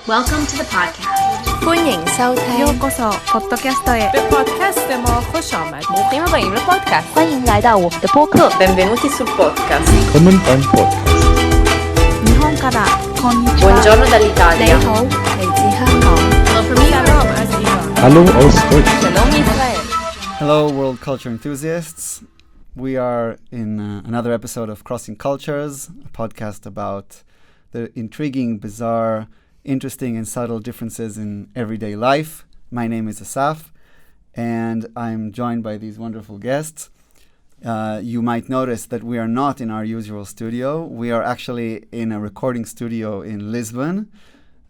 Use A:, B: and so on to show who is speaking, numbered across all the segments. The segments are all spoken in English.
A: Welcome to the podcast.
B: 歡迎收聽
C: 요코소 팟캐스트에
D: به پادکست ما خوش آمد.
B: بروכים הבאים לפודקאסט 欢迎来到我们的播客
E: Benvenuti sul podcast.
F: Willkommen beim Podcast.
C: 日本からこんにちは
E: Buongiorno
B: 你
E: dall'Italia.
B: 好嚟自香港
A: Hello from New
D: سلام
A: York.
D: از ایران.
F: Hallo aus Deutschland.
B: שלום מישראל
G: Hello, world culture enthusiasts. We are in another episode of Crossing Cultures, a podcast about the intriguing, bizarre, interesting, and subtle differences in everyday life. My name is Asaf, and I'm joined by these wonderful guests. You might notice that we are not in our usual studio. We are actually in a recording studio in Lisbon,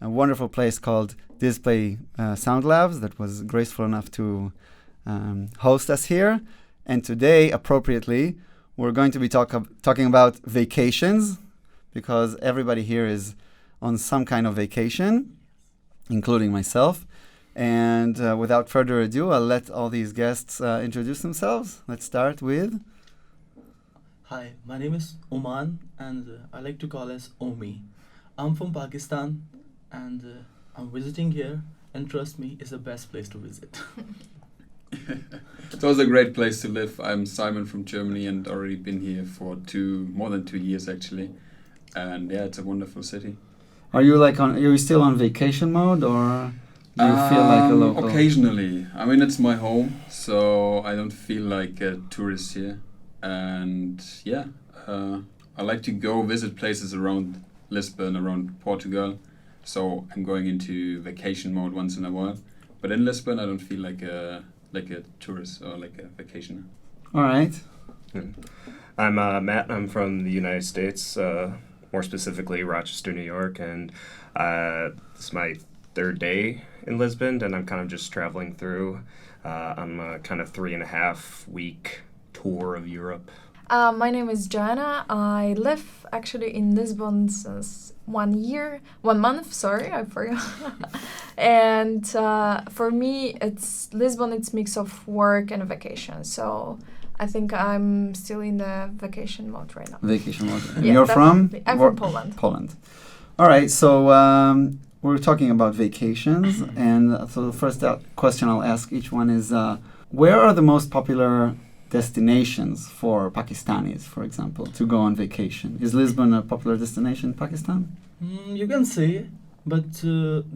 G: a wonderful place called Dizplay Soundlab that was graceful enough to host us here. And today, appropriately, we're going to be talking about vacations, because everybody here is on some kind of vacation, including myself. And without further ado, I'll let all these guests introduce themselves. Let's start with...
H: Hi, my name is Oman, and I like to call as Omi. I'm from Pakistan, and I'm visiting here, and trust me, it's the best place to visit.
I: It was a great place to live. I'm Simon from Germany and already been here for more than 2 years actually. And yeah, it's a wonderful city.
G: Are you still on vacation mode, or do you feel like a local?
I: Occasionally. I mean, it's my home, so I don't feel like a tourist here. And yeah, I like to go visit places around Lisbon, around Portugal. So I'm going into vacation mode once in a while. But in Lisbon, I don't feel like a tourist or like a vacationer.
G: All right.
J: I'm Matt. I'm from the United States, more specifically Rochester, New York, and this is my third day in Lisbon, and I'm kind of just traveling through. I'm a kind of 3.5 week tour of Europe.
K: My name is Joanna. I live actually in Lisbon since 1 month, I forgot. And for me, Lisbon, it's mix of work and vacation. So I think I'm still in the vacation mode right now.
G: Vacation mode. And
K: Yeah,
G: you're from?
K: definitely. I'm from Poland.
G: Poland. All right, so we're talking about vacations. And so the first question I'll ask each one is, where are the most popular destinations for Pakistanis, for example, to go on vacation? Is Lisbon a popular destination in Pakistan?
H: You can say, but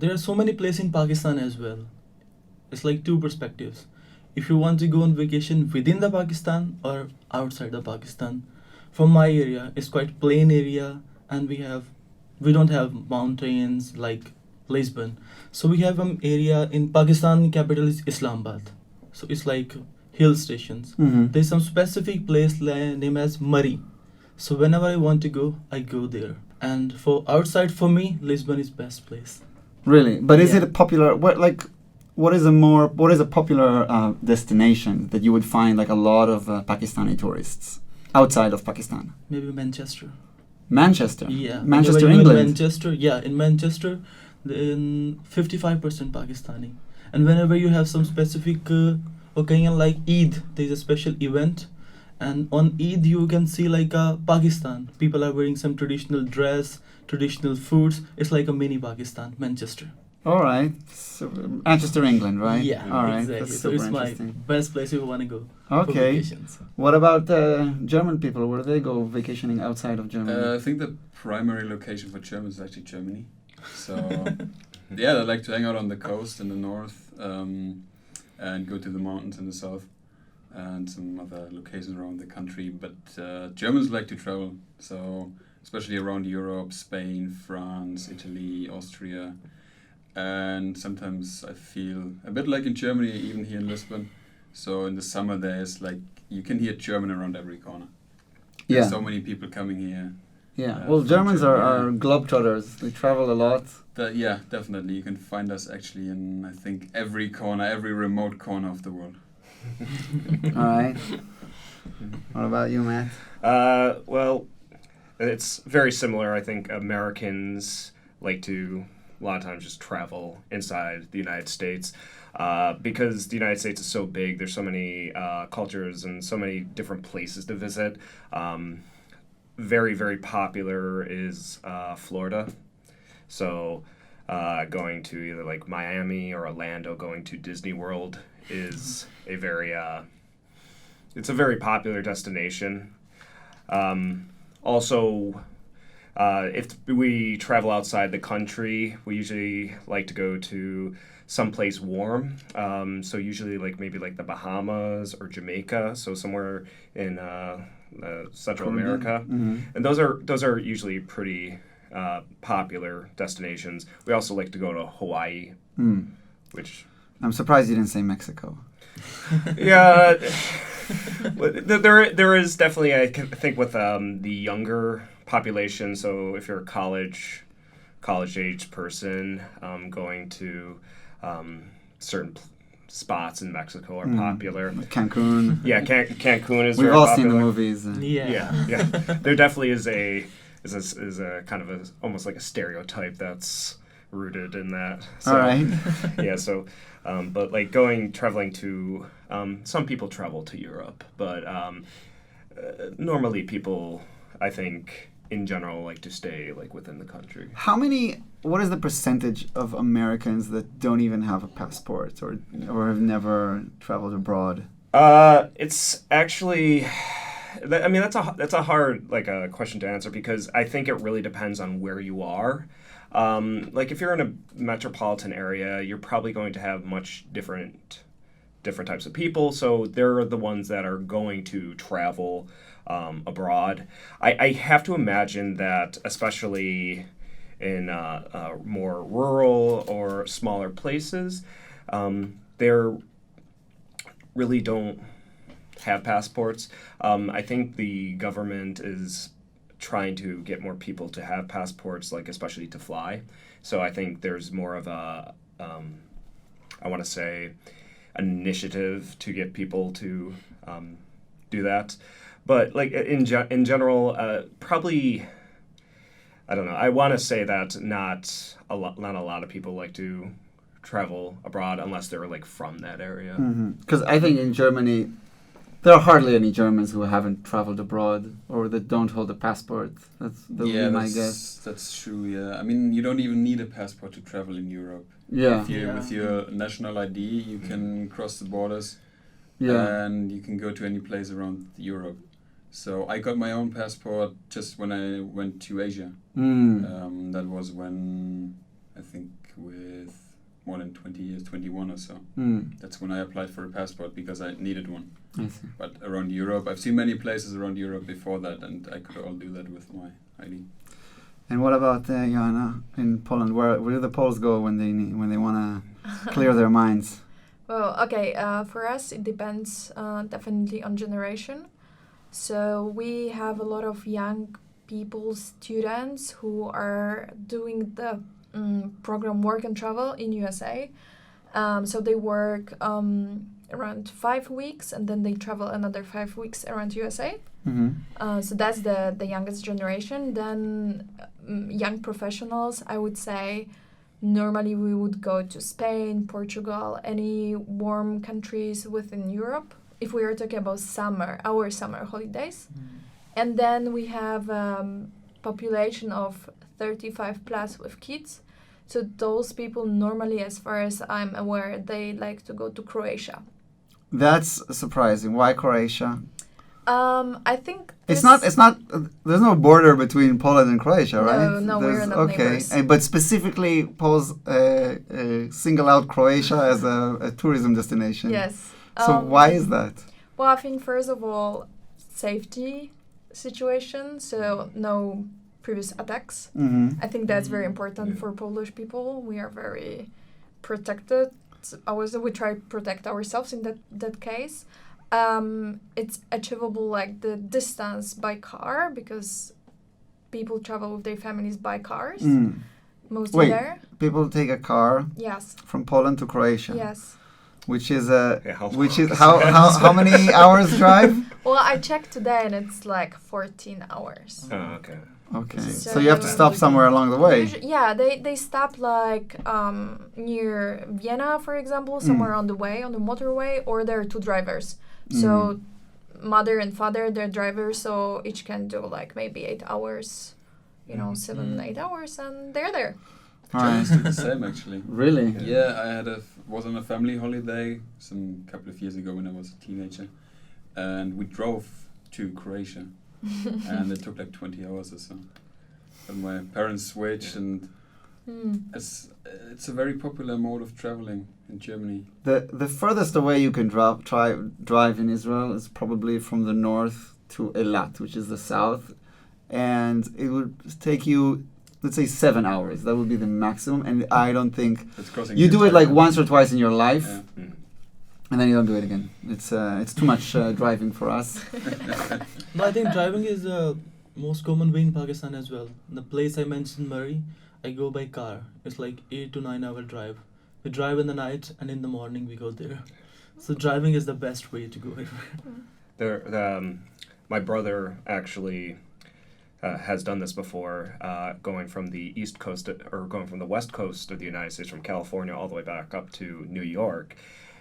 H: there are so many places in Pakistan as well. It's like two perspectives. If you want to go on vacation within the Pakistan or outside the Pakistan, from my area, it's quite plain area, and we don't have mountains like Lisbon. So we have an area in Pakistan, capital is Islamabad. So it's like hill stations.
G: Mm-hmm.
H: There's some specific place named as Murray. So whenever I want to go, I go there. And for outside, for me, Lisbon is best place.
G: Really? But is
H: Yeah.
G: it a popular, what is a popular destination that you would find like a lot of Pakistani tourists outside of Pakistan?
H: Maybe Manchester.
G: Manchester?
H: Yeah.
G: Manchester,
H: Whenever you
G: England?
H: In Manchester, yeah. In Manchester, then 55% Pakistani. And whenever you have some specific occasion like Eid, there's a special event. And on Eid, you can see like Pakistan. People are wearing some traditional dress, traditional foods. It's like a mini Pakistan, Manchester.
G: All right. So, Manchester, England, right?
H: Yeah,
G: All right.
H: exactly.
G: That's
H: So
G: super
H: it's my
G: interesting.
H: best place if you want to go for
G: Okay.
H: vacations.
G: What about German people? Where do they go vacationing outside of Germany?
I: I think the primary location for Germans is actually Germany. So yeah, they like to hang out on the coast in the north and go to the mountains in the south and some other locations around the country. But Germans like to travel, so especially around Europe, Spain, France, Italy, Austria. And sometimes I feel a bit like in Germany, even here in Lisbon. So in the summer there's like, you can hear German around every corner. There's so many people coming here.
G: Yeah. Well,
I: from
G: Germans are
I: Germany.
G: globetrotters. They travel a lot.
I: Yeah, definitely. You can find us actually in, I think, every corner, every remote corner of the world.
G: All right. What about you, Matt?
J: Well, it's very similar. I think Americans like to a lot of times just travel inside the United States because the United States is so big. There's so many cultures and so many different places to visit. Very, very popular is Florida. So going to either like Miami or Orlando, going to Disney World is a very it's a very popular destination. Also, if we travel outside the country, we usually like to go to someplace warm. So usually like maybe like the Bahamas or Jamaica, so somewhere in Central America. And those are usually pretty popular destinations. We also like to go to Hawaii, which
G: I'm surprised you didn't say Mexico.
J: yeah, there is definitely, I think, with the younger population. So if you're a college age person, going to certain spots in Mexico are popular.
G: Cancun.
J: Yeah, Cancun is.
G: We've
J: very
G: all
J: popular.
G: seen the movies.
J: Yeah. There definitely is a kind of a almost like a stereotype that's rooted in that. So,
G: all right.
J: Yeah. So, but like traveling to some people travel to Europe, but normally people, I think, in general, like to stay like within the country.
G: What is the percentage of Americans that don't even have a passport or have never traveled abroad?
J: It's actually, I mean, that's a hard question to answer, because I think it really depends on where you are. Like if you're in a metropolitan area, you're probably going to have much different types of people. So they're the ones that are going to travel abroad. I have to imagine that, especially in more rural or smaller places, they really don't have passports. I think the government is trying to get more people to have passports, like especially to fly. So I think there's more of a, I want to say, an initiative to get people to do that. But like in general, probably, I don't know. I want to say that not a lot of people like to travel abroad unless they're like from that area.
G: Because I think in Germany, there are hardly any Germans who haven't traveled abroad or that don't hold a passport. That would be my guess.
I: That's true. Yeah, I mean, you don't even need a passport to travel in Europe.
G: Yeah.
I: With your national ID, you can cross the borders.
G: Yeah.
I: And you can go to any place around Europe. So I got my own passport just when I went to Asia. That was when, I think, with more than 20 years, 21 or so. That's when I applied for a passport because I needed one.
G: I see.
I: But around Europe, I've seen many places around Europe before that, and I could all do that with my ID.
G: And what about Joanna in Poland? Where do the Poles go when they want to clear their minds?
K: Well, okay. For us, it depends definitely on generation. So we have a lot of young people, students who are doing the program Work and Travel in USA. So they work around 5 weeks and then they travel another 5 weeks around USA. So that's the youngest generation. Then young professionals, I would say, normally we would go to Spain, Portugal, any warm countries within Europe, if we are talking about our summer holidays. And then we have population of 35 plus with kids. So those people normally, as far as I'm aware, they like to go to Croatia.
G: That's surprising. Why Croatia?
K: I think
G: it's not. There's no border between Poland and Croatia, right?
K: No, we're not neighbors.
G: But specifically, Poles single out Croatia as a tourism destination.
K: Yes.
G: So why is that?
K: Well, I think first of all, safety situation. So no previous attacks. I think that's very important for Polish people. We are very protected. We try to protect ourselves in that case. It's achievable, like the distance by car, because people travel with their families by cars. Mostly there.
G: People take a car.
K: Yes.
G: From Poland to Croatia.
K: Yes.
G: Which is how many hours drive?
K: Well, I checked today and it's like 14 hours.
J: Oh, okay.
G: Okay. So you have to stop somewhere along the way.
K: They stop like near Vienna, for example, somewhere on the way, on the motorway, or there are two drivers. So mother and father, they're drivers, so each can do like maybe 8 hours, 7, 8 hours, and they're there.
I: Germans do the same actually.
G: Really?
I: Yeah, I was on a family holiday some couple of years ago when I was a teenager, and we drove to Croatia, and it took like 20 hours or so. But my parents switched, and it's a very popular mode of traveling in Germany.
G: The furthest away you can drive in Israel is probably from the north to Eilat, which is the south, and it would take you, let's say, 7 hours. That would be the maximum, and I don't think you do it like once or twice in your life, and then you don't do it again. It's too much driving for us.
H: No, I think driving is the most common way in Pakistan as well. The place I mentioned, Murray, I go by car. It's like 8 to 9 hour drive. We drive in the night, and in the morning we go there. So driving is the best way to go everywhere.
J: My brother actually has done this before, going from the east coast or going from the west coast of the United States, from California all the way back up to New York.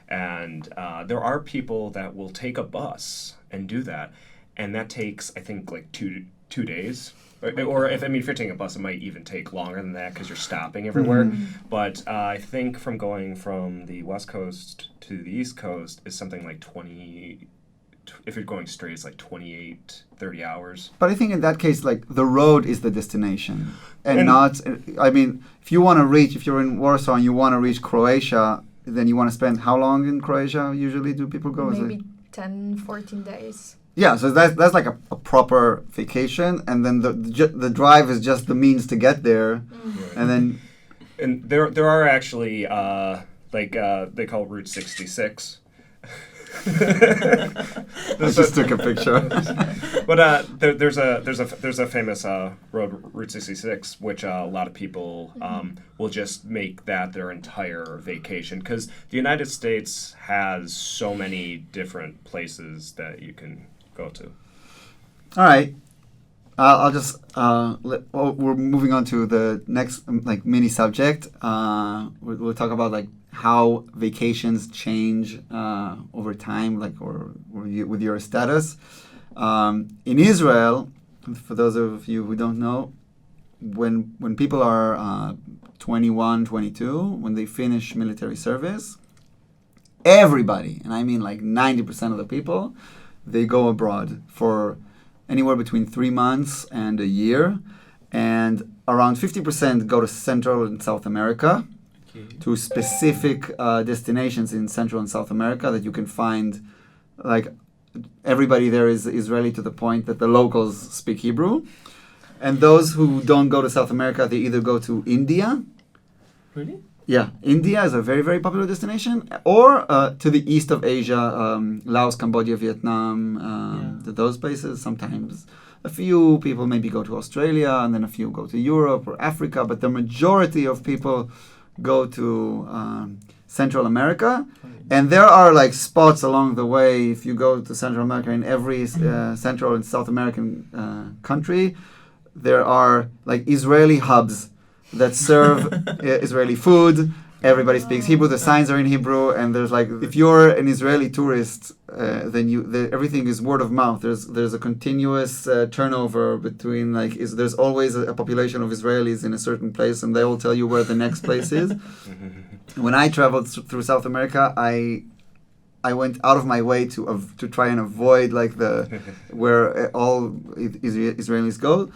J: And there are people that will take a bus and do that, and that takes, I think, like two days. Or if you're taking a bus, it might even take longer than that because you're stopping everywhere. But I think from going from the west coast to the east coast is something like 20. If you're going straight, it's like 28, 30 hours.
G: But I think in that case, like, the road is the destination. And not, I mean, if you're in Warsaw and you want to reach Croatia, then you want to spend how long in Croatia usually do people go?
K: Maybe 10, 14 days.
G: Yeah, so that's like a proper vacation, and then the drive is just the means to get there, and then...
J: And there are actually, they call Route 66.
G: I just took a picture.
J: But there's a famous road, Route 66, which a lot of people will just make that their entire vacation, because the United States has so many different places that you can go to.
G: All right. I'll just we're moving on to the next mini subject. We'll talk about how vacations change over time, with your status. In Israel, for those of you who don't know, when people are 21, 22, when they finish military service, everybody, and I mean 90% of the people, they go abroad for anywhere between 3 months and a year, and around 50% go to Central and South America, to specific destinations in Central and South America that you can find, everybody there is Israeli to the point that the locals speak Hebrew. And those who don't go to South America, they either go to India.
H: Really?
G: Yeah, India is a very, very popular destination, or to the east of Asia, Laos, Cambodia, Vietnam, those places. Sometimes a few people maybe go to Australia, and then a few go to Europe or Africa, but the majority of people go to Central America. And there are spots along the way. If you go to Central America, in every Central and South American country, there are Israeli hubs that serve Israeli food. Everybody speaks Hebrew. The signs are in Hebrew, and there's if you're an Israeli tourist, then everything is word of mouth. There's a continuous turnover between there's always a population of Israelis in a certain place, and they all tell you where the next place is. When I traveled through South America, I went out of my way to try and avoid where all Israelis go.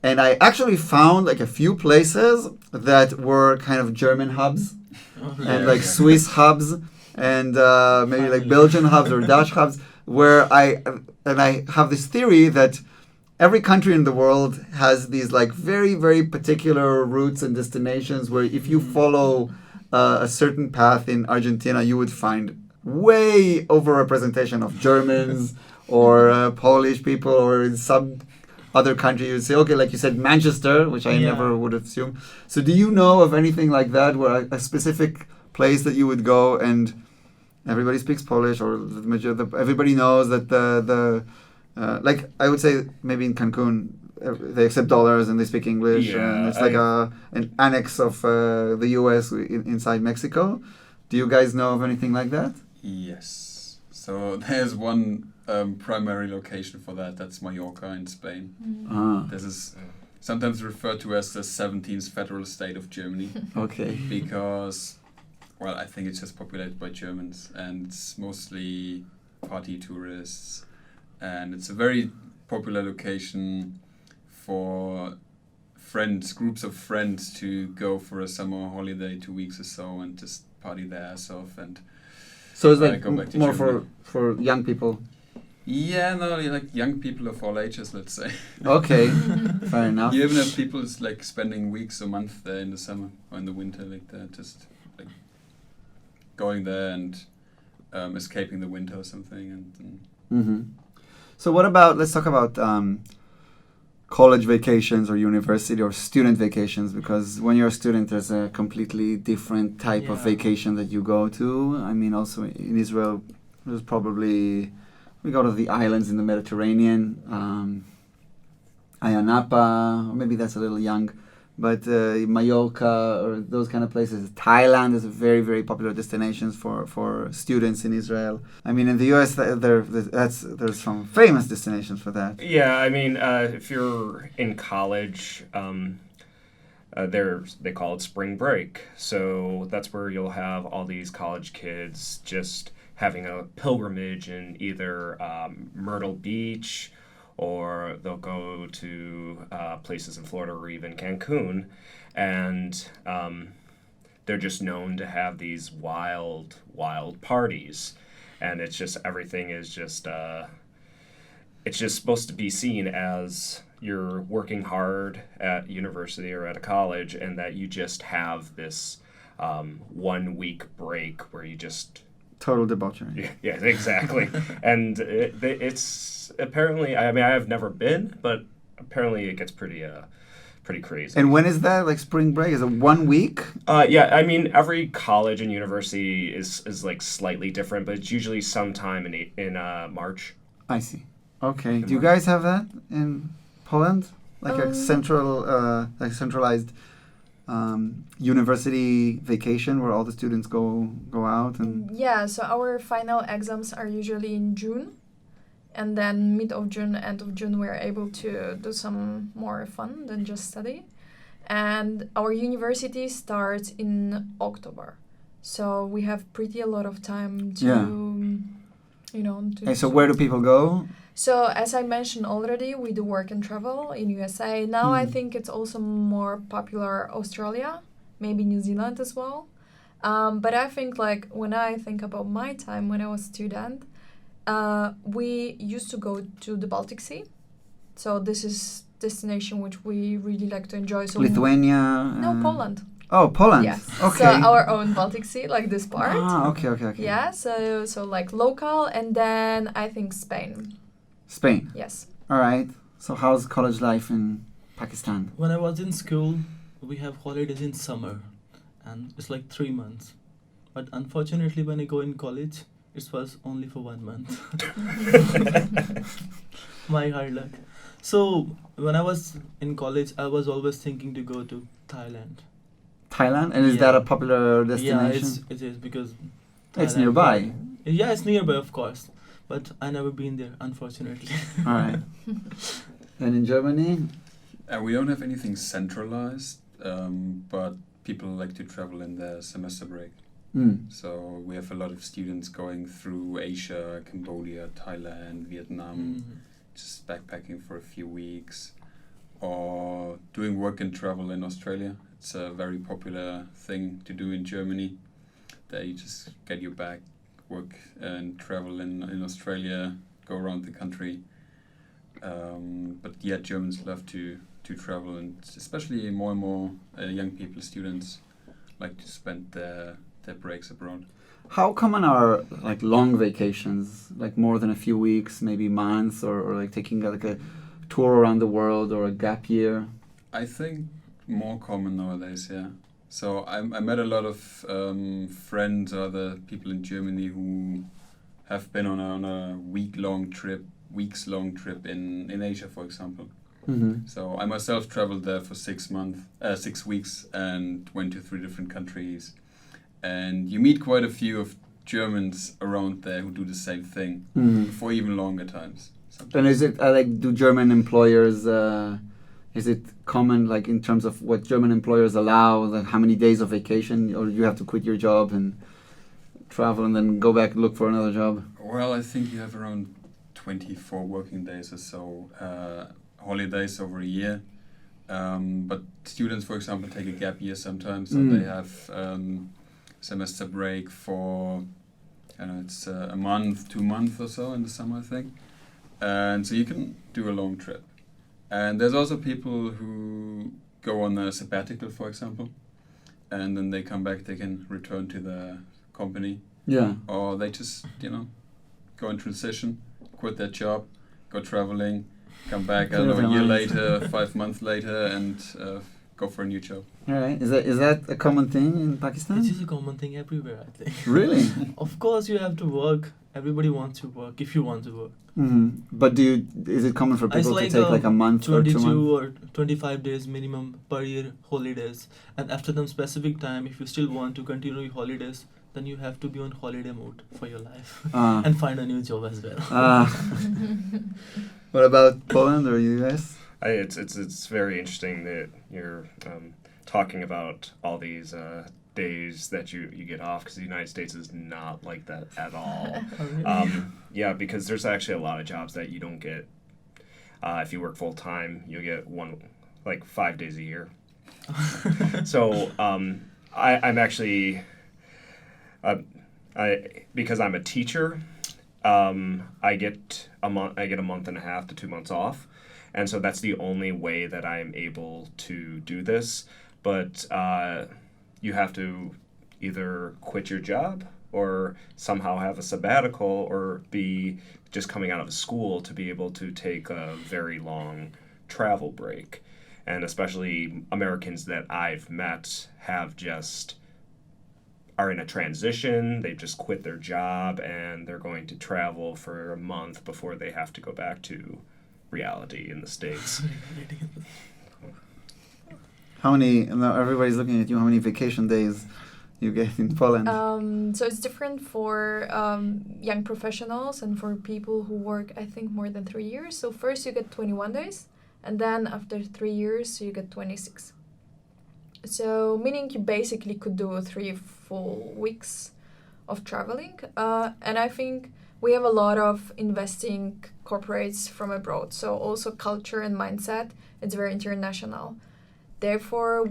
G: And I actually found a few places that were kind of German hubs, and Swiss hubs, and maybe Belgian hubs or Dutch hubs, where I have this theory that every country in the world has these very, very particular routes and destinations where if you follow a certain path in Argentina, you would find way overrepresentation of Germans or Polish people, or in some other country, you would say, okay, like you said, Manchester, which I never would assume. So do you know of anything like that, where a specific place that you would go and everybody speaks Polish, or everybody knows that I would say maybe in Cancun, they accept dollars and they speak English, and it's an annex of the U.S. inside Mexico. Do you guys know of anything like that?
I: Yes. So there's one primary location for that. That's Mallorca in Spain. This is sometimes referred to as the 17th federal state of Germany.
G: Okay.
I: Because, well, I think it's just populated by Germans, and it's mostly party tourists, and it's a very popular location for groups of friends to go for a summer holiday, 2 weeks or so, and just party their ass off. And
G: So it's like
I: go back to
G: more
I: Germany.
G: for young people.
I: Yeah, no, like young people of all ages, let's say.
G: Okay, fair enough.
I: You even have people like spending weeks or months there in the summer or in the winter, like they're just like going there and escaping the winter or something. And
G: Mm-hmm. So what about, let's talk about college vacations or university or student vacations, because when you're a student there's a completely different type of vacation that you go to. I mean, also in Israel there's probably, we go to the islands in the Mediterranean, Ayia Napa, or maybe that's a little young, but Mallorca or those kind of places. Thailand is a very, very popular destinations for students in Israel. I mean, in the US, there's some famous destinations for that.
J: Yeah, I mean, if you're in college, they call it spring break. So that's where you'll have all these college kids just having a pilgrimage in either Myrtle Beach, or they'll go to places in Florida or even Cancun, and they're just known to have these wild parties, and it's just, everything is just, it's just supposed to be seen as you're working hard at university or at a college, and that you just have this 1 week break where you just...
G: Total debauchery.
J: Yeah, exactly. And it's apparently, I mean, I have never been, but apparently it gets pretty crazy.
G: And when is that? Like spring break? Is it 1 week?
J: Yeah, I mean, every college and university is like slightly different, but it's usually sometime in March.
G: I see. Okay. Do you guys have that in Poland? Like a centralized university vacation where all the students go out and...
K: Yeah, so our final exams are usually in June, and then mid of June, end of June, we're able to do some more fun than just study. And our university starts in October, so we have pretty a lot of time to,
G: And so where do people go?
K: So as I mentioned already, we do work and travel in USA. Now I think it's also more popular Australia, maybe New Zealand as well. But I think like when I think about my time when I was a student, we used to go to the Baltic Sea. So this is destination which we really like to enjoy. So
G: Lithuania?
K: No, Poland.
G: Oh, Poland.
K: Yes.
G: Okay.
K: So our own Baltic Sea, like this part.
G: Ah, okay.
K: Yeah, so like local, and then I think Spain.
G: Spain.
K: Yes.
G: All right. So how's college life in Pakistan?
H: When I was in school, we have holidays in summer, and it's like 3 months. But unfortunately, when I go in college, it was only for 1 month. My hard luck. So when I was in college, I was always thinking to go to Thailand.
G: Thailand? And is that a popular destination?
H: Yeah, it is because...
G: It's
H: Thailand,
G: nearby.
H: Yeah, it's nearby, of course. But I never been there, unfortunately.
G: All right. And in Germany?
I: We don't have anything centralized, but people like to travel in their semester break. So we have a lot of students going through Asia, Cambodia, Thailand, Vietnam, just backpacking for a few weeks, or doing work and travel in Australia. It's a very popular thing to do in Germany. That you just get your bag, work and travel in Australia, go around the country. But yeah, Germans love to travel, and especially more and more young people, students, like to spend their breaks abroad.
G: How common are like long vacations, like more than a few weeks, maybe months, or like taking like a tour around the world or a gap year?
I: I think more common nowadays, yeah. So I met a lot of friends or other people in Germany who have been on a weeks-long trip in Asia, for example. So I myself traveled there for 6 weeks, and went to 3 different countries. And you meet quite a few of Germans around there who do the same thing for even longer times. Sometimes.
G: And is it like, do German employers Is it common, like in terms of what German employers allow, like how many days of vacation, or you have to quit your job and travel and then go back and look for another job?
I: Well, I think you have around 24 working days or so, holidays over a year. But students, for example, take a gap year sometimes, so they have semester break for, I don't know, it's a month, 2 months or so in the summer, I think. And so you can do a long trip. And there's also people who go on a sabbatical, for example, and then they come back, they can return to the company.
G: Yeah.
I: Or they just, go in transition, quit their job, go traveling, come back, I don't know, a year later, 5 months later, and go for a new job.
G: All right. Is that a common thing in Pakistan?
H: It is a common thing everywhere, I think.
G: Really?
H: Of course, you have to work. Everybody wants to work if you want to work.
G: But is it common for people to take like a month or 2 months?
H: 22 or 25 days minimum per year holidays. And after some specific time, if you still want to continue your holidays, then you have to be on holiday mode for your life and find a new job as well.
G: What about Poland or US?
J: It's very interesting that you're talking about all these days that you get off, because the United States is not like that at all. Yeah, because there's actually a lot of jobs that you don't get. If you work full time, you'll get 5 days a year. So I'm actually because I'm a teacher, I get a month and a half to 2 months off, and so that's the only way that I am able to do this. But you have to either quit your job or somehow have a sabbatical or be just coming out of school to be able to take a very long travel break. And especially Americans that I've met are in a transition. They've just quit their job and they're going to travel for a month before they have to go back to reality in the States.
G: How many, now everybody's looking at you, how many vacation days you get in Poland?
K: So it's different for young professionals and for people who work, I think, more than 3 years. So first you get 21 days, and then after 3 years you get 26. So meaning you basically could do 3 full weeks of traveling. And I think we have a lot of investing corporates from abroad. So also culture and mindset, it's very international. Therefore,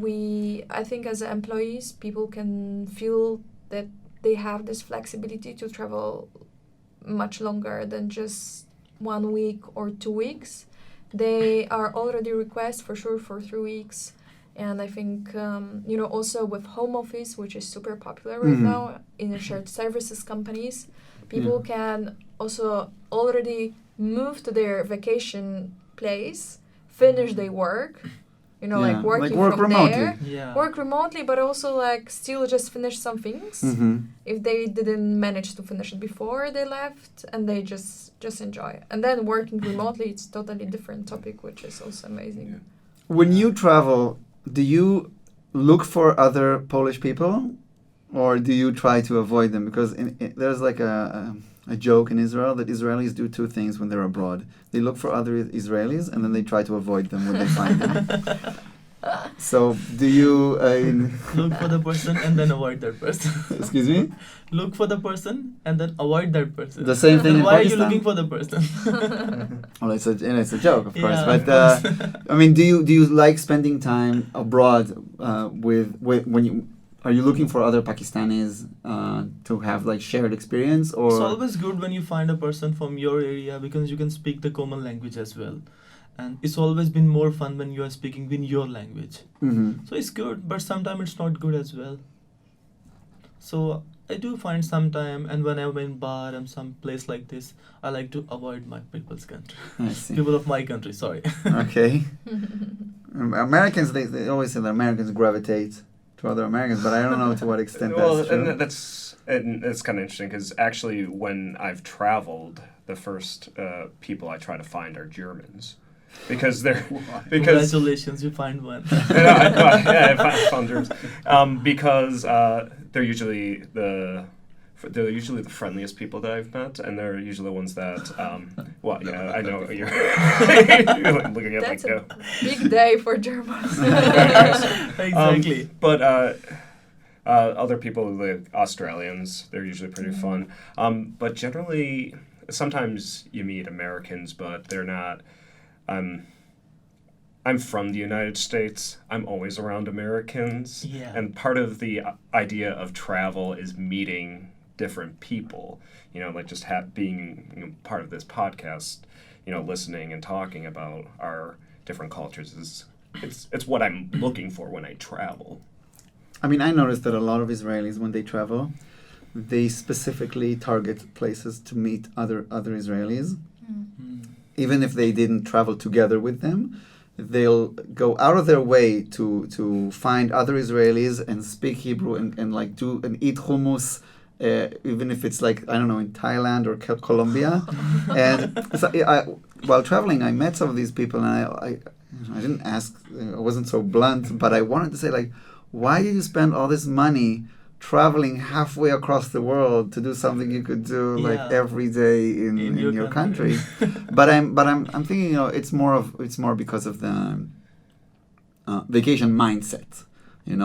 K: I think as employees, people can feel that they have this flexibility to travel much longer than just 1 week or 2 weeks. They are already request for sure for 3 weeks. And I think, also with home office, which is super popular right now in shared services companies, people can also already move to their vacation place, finish their work, working
G: work
K: from
G: remotely.
K: there, work remotely, but also still just finish some things if they didn't manage to finish it before they left, and they just enjoy. And then working remotely, it's totally different topic, which is also amazing.
I: Yeah.
G: When you travel, do you look for other Polish people, or do you try to avoid them? Because there's like a joke in Israel that Israelis do 2 things when they're abroad. They look for other Israelis, and then they try to avoid them when they find them. So do you...
H: look for the person and then avoid that person.
G: Excuse me?
H: Look for the person and then avoid that person.
G: The same thing in
H: Why
G: Pakistan?
H: are you looking for the person?
G: Well, it's a joke, of course.
H: Yeah,
G: But
H: of course.
G: Do you like spending time abroad with when you... Are you looking for other Pakistanis to have shared experience, or?
H: It's always good when you find a person from your area, because you can speak the common language as well. And it's always been more fun when you are speaking in your language. So it's good, but sometimes it's not good as well. So I do find some time, and when I'm in bar and some place like this, I like to avoid my people's country.
G: I see.
H: People of my country, sorry.
G: Okay. Americans, they always say that Americans gravitate to other Americans, but I don't know to what extent that's true.
J: And that's kind of interesting, because actually when I've traveled, the first people I try to find are Germans. Because they're...
H: Congratulations, you find one.
J: I found Germans. Because they're usually the they're usually the friendliest people that I've met, and they're usually the ones that, well, yeah, I know you're, you're looking at
K: That's
J: like,
K: a big day for Germans.
H: Exactly.
J: But other people, like Australians, they're usually pretty fun. But generally, sometimes you meet Americans, but they're not. I'm from the United States. I'm always around Americans.
H: Yeah.
J: And part of the idea of travel is meeting different people. You know, like just being part of this podcast, listening and talking about our different cultures it's what I'm looking for when I travel.
G: I mean, I noticed that a lot of Israelis, when they travel, they specifically target places to meet other Israelis. Even if they didn't travel together with them, they'll go out of their way to find other Israelis and speak Hebrew and like do and eat hummus, even if it's like, I don't know, in Thailand or Colombia. And so while traveling, I met some of these people, and I didn't ask, I wasn't so blunt, but I wanted to say, like, why did you spend all this money traveling halfway across the world to do something you could do like every day in your country? but I'm thinking, it's more because of the vacation mindset,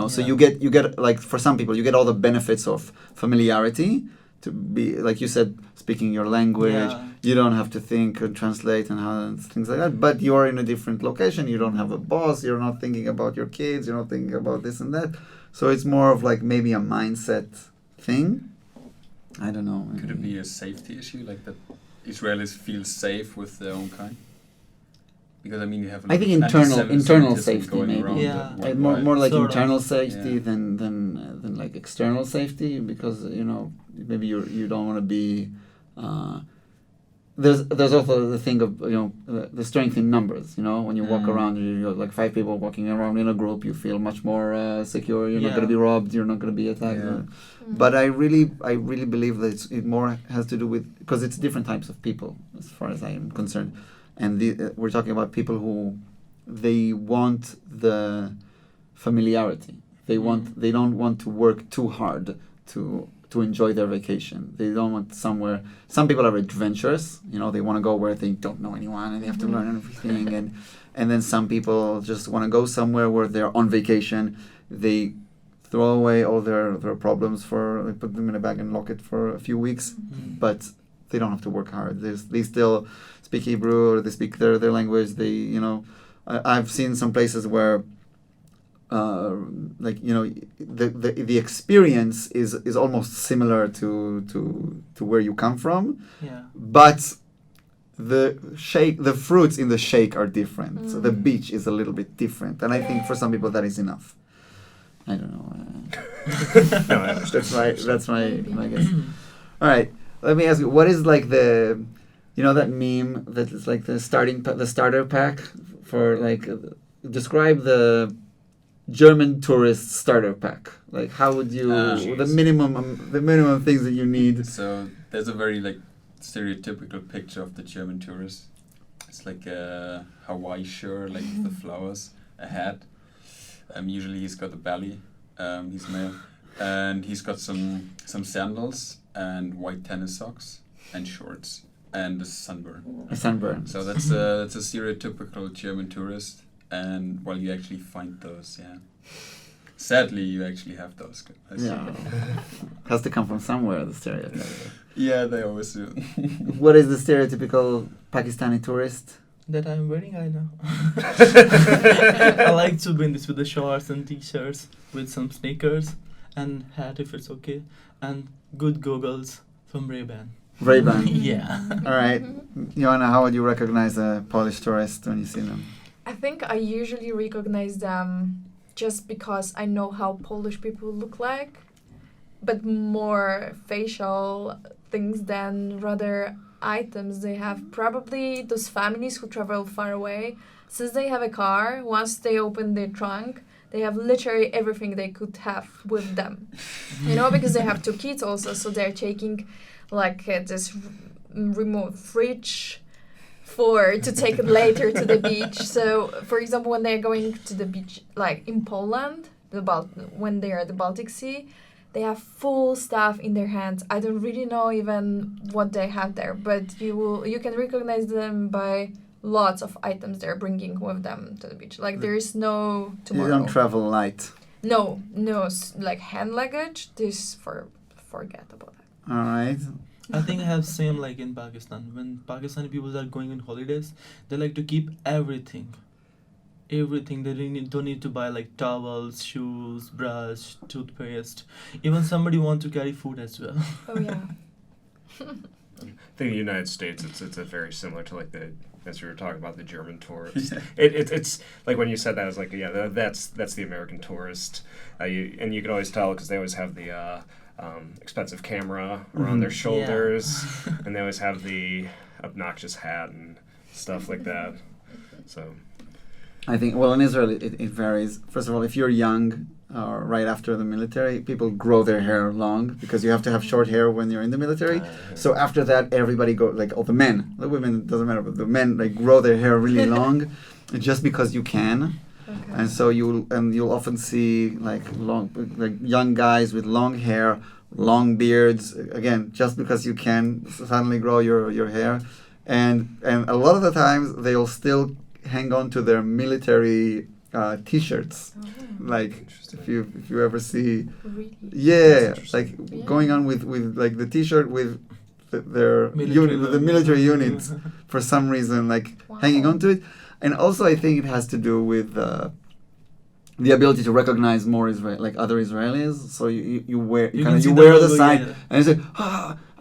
G: So you get like, for some people, you get all the benefits of familiarity, to be, like you said, speaking your language. You don't have to think and translate and things like that. But you're in a different location. You don't have a boss. You're not thinking about your kids. You're not thinking about this and that. So it's more of like maybe a mindset thing. I don't know.
I: Could it be a safety issue, like that Israelis feel safe with their own kind? Because I mean, you have.
G: I think internal safety maybe. More like
H: sort
G: internal
H: of.
G: safety than like external safety, because maybe you don't want to be. There's also the thing of the strength in numbers. When you walk around, you're like 5 people walking around in a group, you feel much more secure. You're not going to be robbed. You're not going to be attacked. But I really believe that it more has to do with, because it's different types of people as far as I am concerned, and we're talking about people who they want the familiarity. They don't want to work too hard to enjoy their vacation. They don't want somewhere. Some people are adventurous. They want to go where they don't know anyone and they have to learn everything. And then some people just want to go somewhere where they're on vacation. They throw away all their problems they put them in a bag and lock it for a few weeks. But they don't have to work hard. They still speak Hebrew, or they speak their language. I've seen some places where the experience is almost similar to where you come from, but the fruits in the shake are different. So the beach is a little bit different, and I think for some people that is enough. I don't know.
J: No, I understand.
G: That's my guess. All right, let me ask you, what is like the that meme that is like the starter pack for like describe the German tourist starter pack. Like, how would you the minimum things that you need?
I: So there's a very like stereotypical picture of the German tourist. It's like a Hawaii shirt, like with the flowers, a hat. Usually he's got a belly. He's male, and he's got some sandals and white tennis socks and shorts and a sunburn.
G: A sunburn.
I: So that's a stereotypical German tourist. And you actually find those, Sadly, you actually have those.
G: Has to come from somewhere, the stereotype.
I: Yeah, they always do.
G: What is the stereotypical Pakistani tourist?
H: That I'm wearing right now. I like to bring this with the shorts and t-shirts with some sneakers and hat if it's okay, and good goggles from Ray-Ban.
G: Ray-Ban.
H: Yeah.
G: All right. Joanna, how would you recognize a Polish tourist when you see them?
K: I think I usually recognize them just because I know how Polish people look like, but more facial things than rather items they have. Probably those families who travel far away, since they have a car, once they open their trunk, they have literally everything they could have with them. Because they have 2 kids also, so they're taking like this remote fridge to take it later to the beach. So, for example, when they're going to the beach, like in Poland, when they are at the Baltic Sea, they have full stuff in their hands. I don't really know even what they have there, but you can recognize them by lots of items they're bringing with them to the beach. Like there is no tomorrow.
G: You don't travel light.
K: No, like hand luggage. This forget about that.
G: All right.
H: I think I have same like in Pakistan. When Pakistani people are going on holidays, they like to keep everything. Everything. They don't need to buy like towels, shoes, brush, toothpaste. Even somebody wants to carry food as well.
K: Oh yeah.
J: I think in the United States, it's a very similar to like as we were talking about the German tourist.
I: Yeah.
J: It's like when you said that, I was like, yeah, that's the American tourist. And you can always tell because they always have the expensive camera around their shoulders, and they always have the obnoxious hat and stuff like that. So
G: I think, well, in Israel, it varies. First of all, if you're young or right after the military, people grow their hair long because you have to have short hair when you're in the military. So after that, everybody like all the men, the women, it doesn't matter, but the men like grow their hair really long just because you can.
K: Okay.
G: And so you'll often see like young guys with long hair, long beards, again, just because you can suddenly grow your hair. And a lot of the times they'll still hang on to their military t-shirts. Like if you ever see,
K: Really?
G: yeah, like going on with like the t-shirt with their unit, with the military units for some reason, like hanging on to it. And also I think it has to do with the ability to recognize more like other Israelis. So you wear the sign and you say,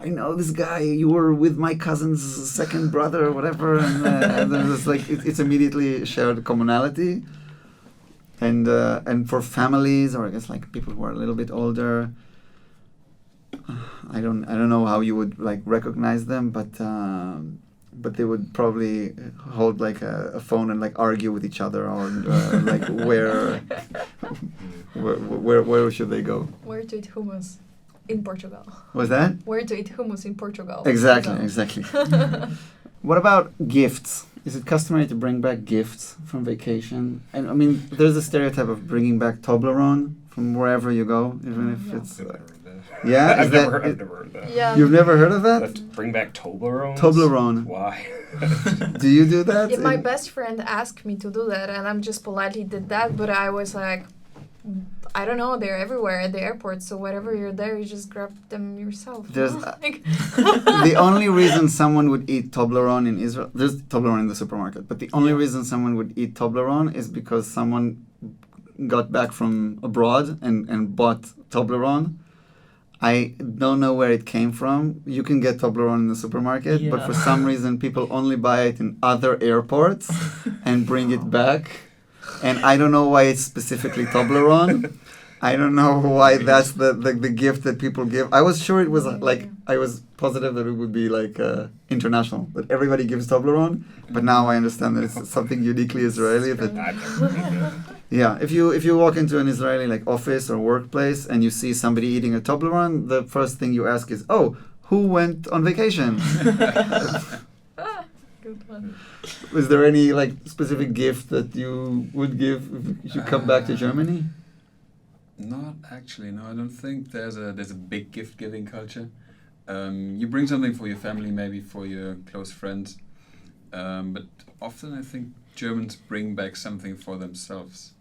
G: I know this guy. You were with my cousin's second brother or whatever, and then it's like it's immediately shared commonality. And for families, or I guess like people who are a little bit older, I don't know how you would like recognize them, but they would probably hold like a phone and like argue with each other, or like where should they go?
K: Where to eat hummus in Portugal?
G: What's that?
K: Where to eat hummus in Portugal?
G: Exactly. What about gifts? Is it customary to bring back gifts from vacation? And I mean, there's a stereotype of bringing back Toblerone from wherever you go, even if it's. Yeah,
J: I've never heard that.
K: Yeah.
G: You've never heard of that?
J: Bring back Toblerone.
G: Toblerone.
J: Why?
G: Do you do that?
K: Yeah, my best friend asked me to do that, and I'm just politely did that. But I was like, I don't know. They're everywhere at the airport, so whatever you're there, you just grab them yourself.
G: There's the only reason someone would eat Toblerone in Israel. There's Toblerone in the supermarket, but the only reason someone would eat Toblerone is because someone got back from abroad and bought Toblerone. I don't know where it came from. You can get Toblerone in the supermarket, but for some reason people only buy it in other airports and bring it back. And I don't know why it's specifically Toblerone. I don't know why that's the gift that people give. I was sure it was like, I was positive that it would be like international, that everybody gives Toblerone. But now I understand that it's something uniquely Israeli. Yeah, if you walk into an Israeli like office or workplace and you see somebody eating a Toblerone, the first thing you ask is, "Oh, who went on vacation?"
K: Good one.
G: Is there any like specific gift that you would give if you come back to Germany?
I: Not actually, no. I don't think there's a big gift giving culture. You bring something for your family, maybe for your close friends, but often I think Germans bring back something for themselves.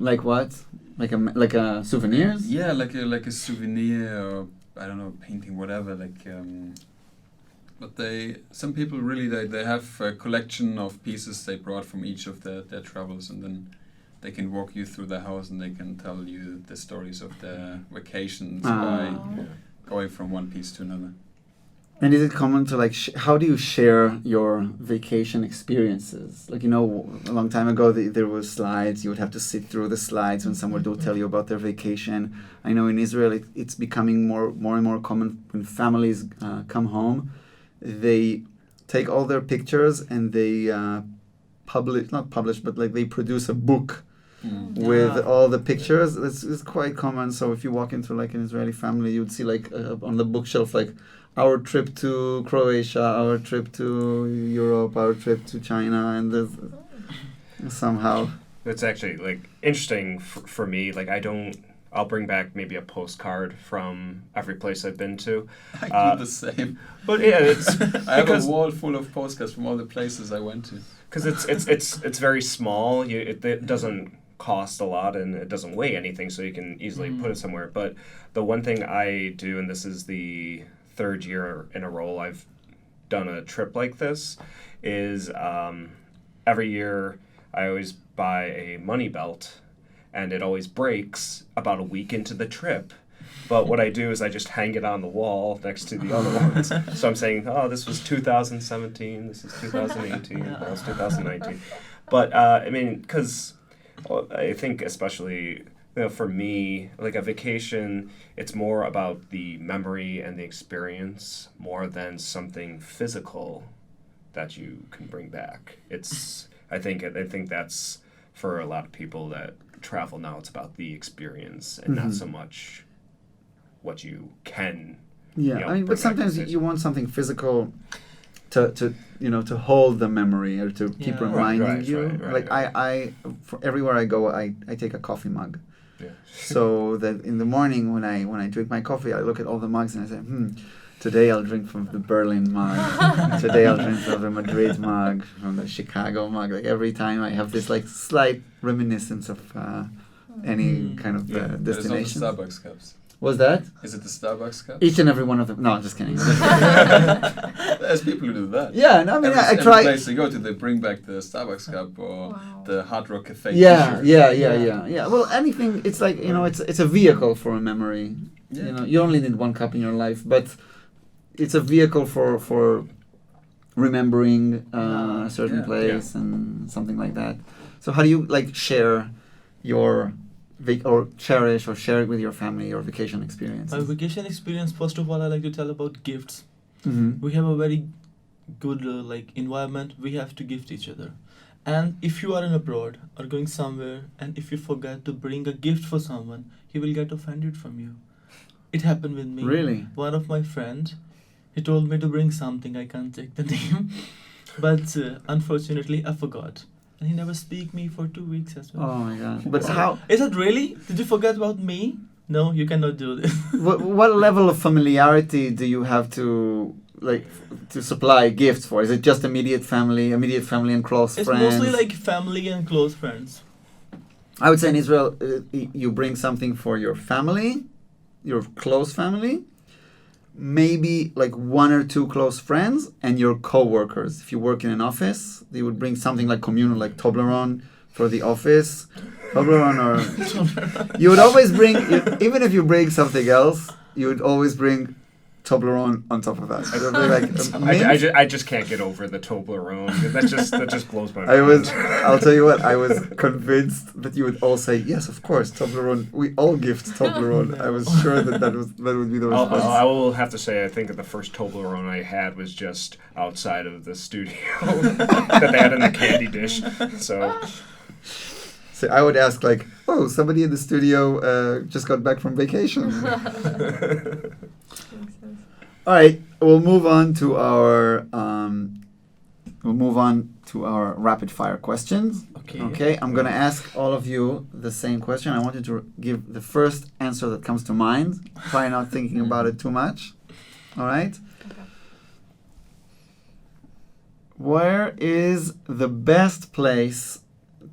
G: Like what? Like a souvenirs?
I: Yeah, like a souvenir, or I don't know, painting, whatever. But some people really they have a collection of pieces they brought from each of their travels, and then they can walk you through the house and they can tell you the stories of their vacations by going from one piece to another.
G: And is it common to like, how do you share your vacation experiences? Like, a long time ago there were slides, you would have to sit through the slides when someone would tell you about their vacation. I know in Israel it's becoming more and more common when families come home. They take all their pictures and they they produce a book with all the pictures. It's quite common. So if you walk into like an Israeli family, you'd see like on the bookshelf like our trip to Croatia, our trip to Europe, our trip to China, and there's somehow.
J: It's actually like interesting for me. Like I don't I'll bring back maybe a postcard from every place I've been to.
I: I do the same.
J: But yeah, it's
I: I have a wall full of postcards from all the places I went to.
J: Because it's very small. It doesn't cost a lot and it doesn't weigh anything, so you can easily put it somewhere. But the one thing I do, and this is the third year in a row I've done a trip like this, is every year I always buy a money belt, and it always breaks about a week into the trip. But what I do is I just hang it on the wall next to the other ones. So I'm saying, oh, this was 2017, this is 2018, that was 2019. But, I mean, because I think especially, for me, like a vacation, it's more about the memory and the experience more than something physical that you can bring back. I think that's for a lot of people that travel now, it's about the experience and not so much what you can.
G: Yeah, I mean, but sometimes you want something physical to hold the memory or to keep reminding you. Right. I for everywhere I go, I take a coffee mug. Yeah. So that in the morning when I drink my coffee, I look at all the mugs and I say, today I'll drink from the Berlin mug. Today I'll drink from the Madrid mug, from the Chicago mug. Like every time I have this like slight reminiscence of any kind of destination.
I: There's all the Starbucks cups.
G: What's that?
I: Is it the Starbucks cup?
G: Each and every one of them. No, I'm just kidding.
I: There's people who do that.
G: Yeah, no, I mean, I try.
I: Every place they go to, they bring back the Starbucks cup or the Hard Rock Cafe.
G: Yeah. Well, anything. It's like it's a vehicle for a memory. Yeah. You only need one cup in your life, but it's a vehicle for remembering a certain place and something like that. So how do you like share your or cherish or share it with your family, your vacation experiences?
H: My vacation experience, first of all, I like to tell about gifts.
G: Mm-hmm.
H: We have a very good environment. We have to gift each other. And if you are in abroad or going somewhere and if you forget to bring a gift for someone, he will get offended from you. It happened with me.
G: Really?
H: One of my friends, he told me to bring something. I can't take the name. But unfortunately, I forgot. And he never speak me for 2 weeks as well.
G: Oh my God! But how
H: is it really? Did you forget about me? No, you cannot do this.
G: What level of familiarity do you have to supply gifts for? Is it just immediate family and close friends?
H: It's mostly like family and close friends.
G: I would say in Israel, you bring something for your family, your close family, maybe like one or two close friends and your co-workers. If you work in an office, they would bring something like communal, like Toblerone for the office. Toblerone or... You would always bring, even if you bring something else, you would always bring Toblerone on top of that. It would be like
J: I just can't get over the Toblerone. That just blows my mind.
G: I'll tell you what, I was convinced that you would all say, yes, of course, Toblerone. We all gift Toblerone. I was sure that would be the response.
J: I will have to say, I think that the first Toblerone I had was just outside of the studio that they had in the candy dish. So
G: I would ask somebody in the studio just got back from vacation. All right, we'll move on to our rapid fire questions. Okay. I'm going to ask all of you the same question. I want you to give the first answer that comes to mind. Try not thinking about it too much. All right. Okay. Where is the best place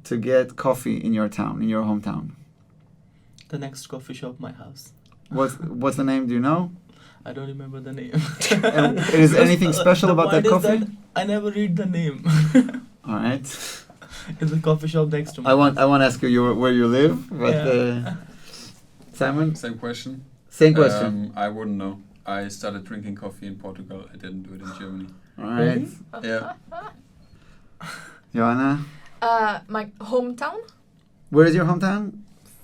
G: to get coffee in your town, in your hometown?
H: The next coffee shop, my house.
G: What's the name? Do you know?
H: I don't remember the name.
G: And is anything special about that coffee?
H: I never read the name.
G: All right.
H: It's a coffee shop next to me.
G: I want to ask you where you live, but Simon?
I: Same question.
G: Same question.
I: I wouldn't know. I started drinking coffee in Portugal. I didn't do it in Germany.
G: All right.
I: Yeah.
G: Joanna?
K: My hometown?
G: Where is your hometown?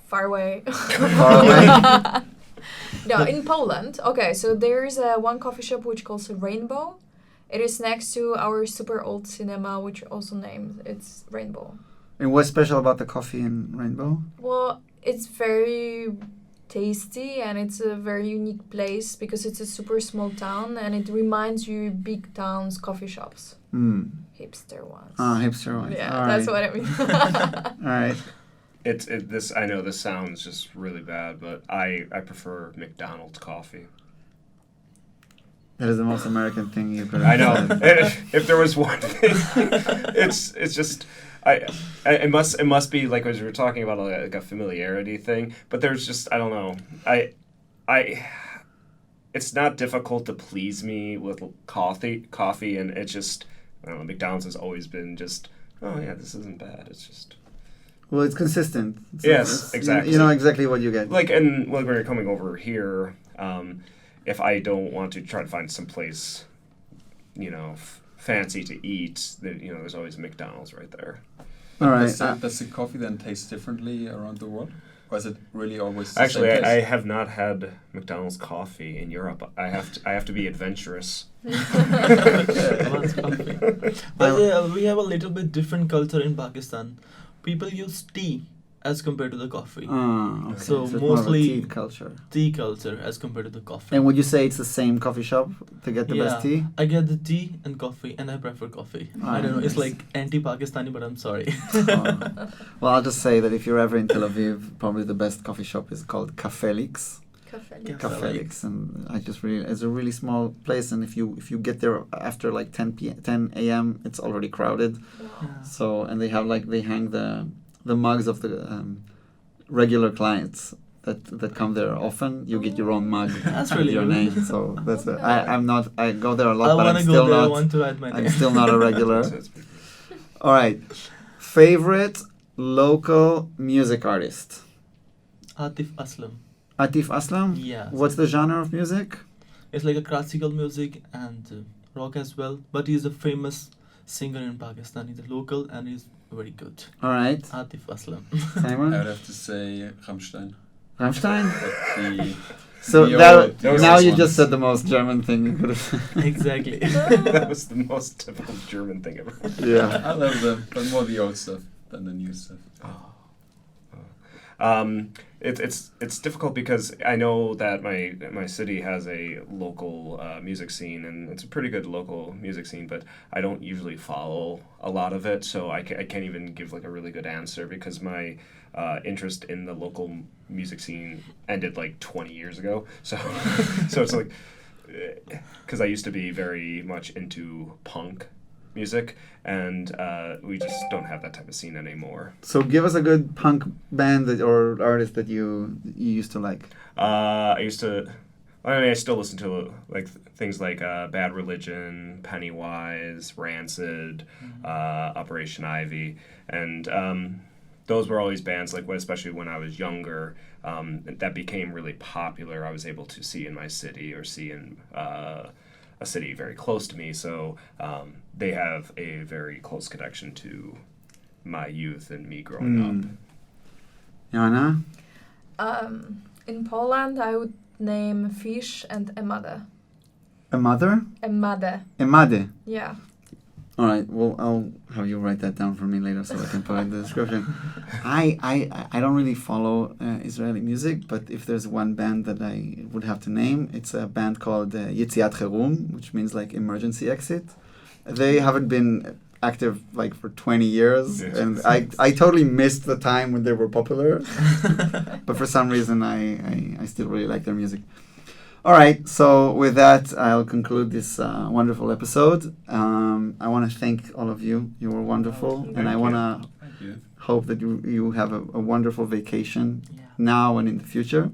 K: Far away.
G: Far away?
K: No, in Poland. Okay, so there's one coffee shop which calls Rainbow. It is next to our super old cinema, which also named it's Rainbow.
G: And what's special about the coffee in Rainbow?
K: Well, it's very tasty and it's a very unique place because it's a super small town and it reminds you big towns coffee shops.
G: Mm.
K: Hipster ones.
G: Hipster ones.
K: Yeah,
G: all
K: that's
G: right.
K: what I mean.
G: All right.
J: This I know this sounds just really bad, but I prefer McDonald's coffee.
G: That is the most American thing you could
J: I
G: have
J: know.
G: said.
J: If there was one thing, it's just it must be like as we were talking about like a familiarity thing. But there's just I don't know. It's not difficult to please me with coffee, and it's just I don't know. McDonald's has always been just oh yeah, this isn't bad. It's just.
G: Well, it's consistent. So
J: Yes, exactly.
G: You know exactly what you get.
J: Like, and when you're coming over here, if I don't want to try to find some place, fancy to eat, there's always McDonald's right there.
G: All right.
I: Does the coffee then taste differently around the world? Or is it really always the
J: Actually,
I: same taste?
J: I have not had McDonald's coffee in Europe. I have to be adventurous.
H: But we have a little bit different culture in Pakistan. People use tea as compared to the coffee.
G: Okay.
H: So
G: it's more of a
H: mostly
G: tea culture.
H: as compared to the coffee.
G: And would you say it's the same coffee shop to get the best tea?
H: I get the tea and coffee, and I prefer coffee. I don't know, it's
G: nice.
H: like anti-Pakistani, but I'm sorry.
G: Oh. Well, I'll just say that if you're ever in Tel Aviv, probably the best coffee shop is called Cafelix. Cafelix, and it's a really small place, and if you get there after like 10 a.m. it's already crowded.
H: Yeah.
G: So and they hang the mugs of the regular clients that come there often. You get your own mug
H: That's
G: with
H: really
G: your
H: good.
G: name. So that's it. I go there a
H: I
G: lot, but
H: want
G: I'm
H: to go
G: still
H: there. I
G: not.
H: want to write my name.
G: I'm still not a regular. All right, favorite local music artist.
H: Atif Aslam.
G: Atif Aslam?
H: Yeah.
G: What's the genre of music?
H: It's like a classical music and rock as well. But he's a famous singer in Pakistan. He's a local and he's very good.
G: All right.
H: Atif Aslam.
G: Simon?
I: I would have to say Rammstein.
G: Rammstein?
I: But
G: So
I: the
G: that,
I: old
G: now you
I: ones.
G: just said the most German thing you could have.
H: Exactly.
J: That was the most typical German thing ever.
G: Yeah.
I: I love them, but more the old stuff than the new stuff.
J: It's difficult because I know that my city has a local music scene, and it's a pretty good local music scene, but I don't usually follow a lot of it, so I can't even give like a really good answer because my interest in the local music scene ended like 20 years ago. So it's like because I used to be very much into punk music, and we just don't have that type of scene anymore.
G: So give us a good punk band or artist that you used to like.
J: I still listen to like things like Bad Religion, Pennywise, Rancid, Operation Ivy, and those were always bands like especially when I was younger that became really popular. I was able to see in my city or see in a city very close to me, so they have a very close connection to my youth and me growing up.
G: Joanna?
K: In Poland, I would name Fisz and Emade.
G: Emade?
K: Emade. Yeah.
G: All right. Well, I'll have you write that down for me later so I can put it in the description. I don't really follow Israeli music, but if there's one band that I would have to name, it's a band called Yetziat Hirum, which means like emergency exit. They haven't been active like for 20 years, and I totally missed the time when they were popular. But for some reason, I still really like their music. All right, so with that, I'll conclude this wonderful episode. I want to thank all of you. You were wonderful, and I want to hope that you have a wonderful vacation now and in the future.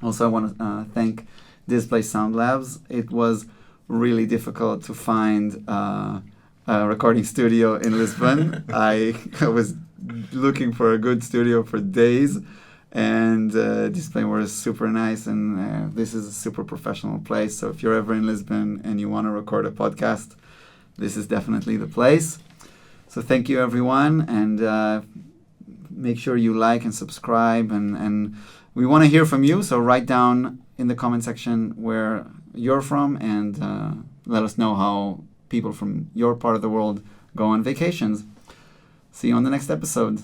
G: Also, I want to thank Dizplay Soundlabs. It was really difficult to find a recording studio in Lisbon. I was looking for a good studio for days. And Dizplay was super nice, and this is a super professional place. So if you're ever in Lisbon and you want to record a podcast, this is definitely the place. So thank you, everyone, and make sure you like and subscribe. And we want to hear from you, so write down in the comment section where you're from, and let us know how people from your part of the world go on vacations. See you on the next episode.